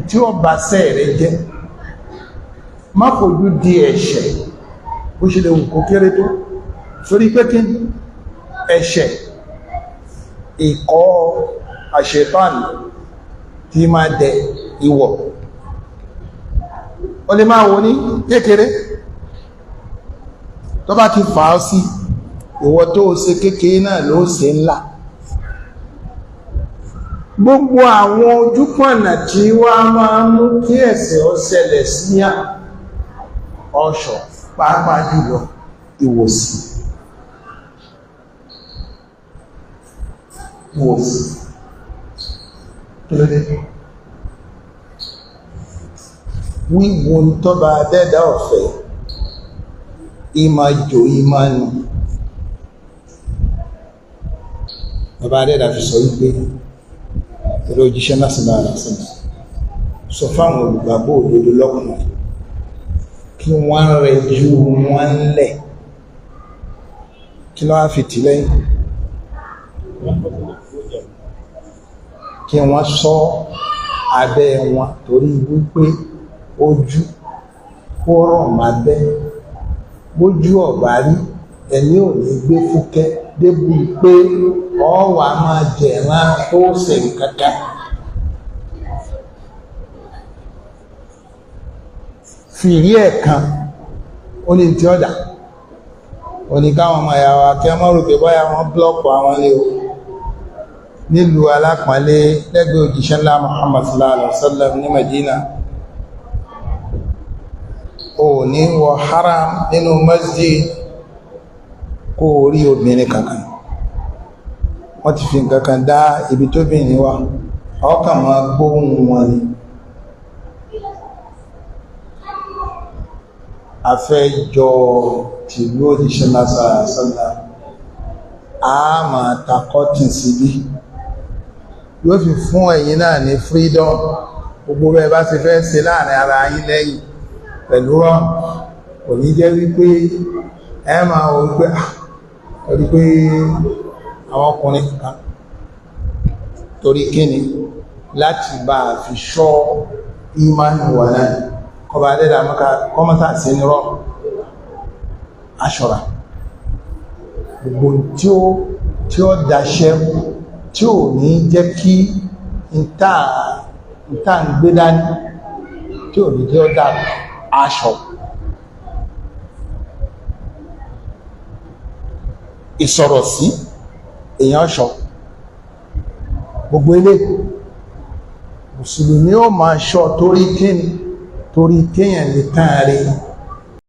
tí ó bá sẹ́ rẹ jẹ́, má fojú di ẹ̀ṣẹ̀ bó ṣe lè wù kó kéré tó, torí pé kí ẹ̀ṣẹ̀ ìkọ́ àṣetán tí máa dẹ ìwọ̀ ó lè máa wò ní kékeré, tó bá ti fà á sí ìwọ̀ tó ṣe kékeré náà ló ṣe ńlá. Gbogbo àwọn ojúpọ̀nà tí wá máa mú kí ẹ̀ṣẹ̀ ó ṣẹlẹ̀ sí ọ̀ṣọ́ pàápàá jùlọ ìwòsí. Wíwo tọ́ba dẹ́dà ọ̀fẹ́ ìmá jò ìmá nù. Bàbá dẹ́dà fi sọ wípé ẹ̀rọ òjíṣẹ́ náà sílá àlásánà sọ fáwọn olùgbàgbọ́ òdodo lọ́kùnrin kí wọ́n rẹ̀ ju wọn lẹ̀, kí ló wá fi tì lẹ́yìn, kí wọ́n ṣọ́ abẹ́ wọn, torí wípé ojú kó rọ̀ máa bẹ́, bójú ọ̀bá rí ẹni ò ní gbé fúkẹ́ débi pé ọwà máa jẹ̀rán tó ṣe kankan. Fìrí ẹ̀kan ó ní tí ọ̀dà ó ní káwọn ọmọ ìyàwó akẹ́mọ́ rò pé báyà wọ́n blọ́ọ̀kù àwọn ilé o nílùú alápọ̀nlé lẹ́gbẹ̀ẹ́ òjíṣẹ́ ńlá Muhammad sallallahu alaihi wasallam ní Medina. O ní wọ haram nínú masjid kó rí obìnrin kankan, wọ́n ti fi nǹkankan dá ibi tó bìnrin wà, ọkàn máa gbóhùn wọn ni. Afẹ́jọ tìlú òjíṣẹ́ lásàrà sọ́lá a máa takọ́tì síbí, yóò fi fún ẹ̀yin náà ní freedom. Gbogbo bẹ́ẹ̀ bá ti fẹ́ ṣe láàrin ara yín lẹ́yìn pẹ̀lú rán, kò ní jẹ́ wípé ẹ máa wò wípé torí pé àwọn ọkùnrin kan torí kíni láti bá fi ṣọ́ ìmánu wà náà kọba adẹ́dà mọ́ká kọmọ́ta sí ní rọ́ aṣọ́ra. Gbogbo tí ó dáṣẹ́ tí ò ní jẹ́ kí ìta ń gbé dání, tí ò ní jẹ́ ó dá aṣọ. Ìsọ̀rọ̀ sí èèyàn ṣọ. Gbogbo ilé mùsùlùmí ó máa ṣọ́ torí kíni, torí kéèyàn lè tán rí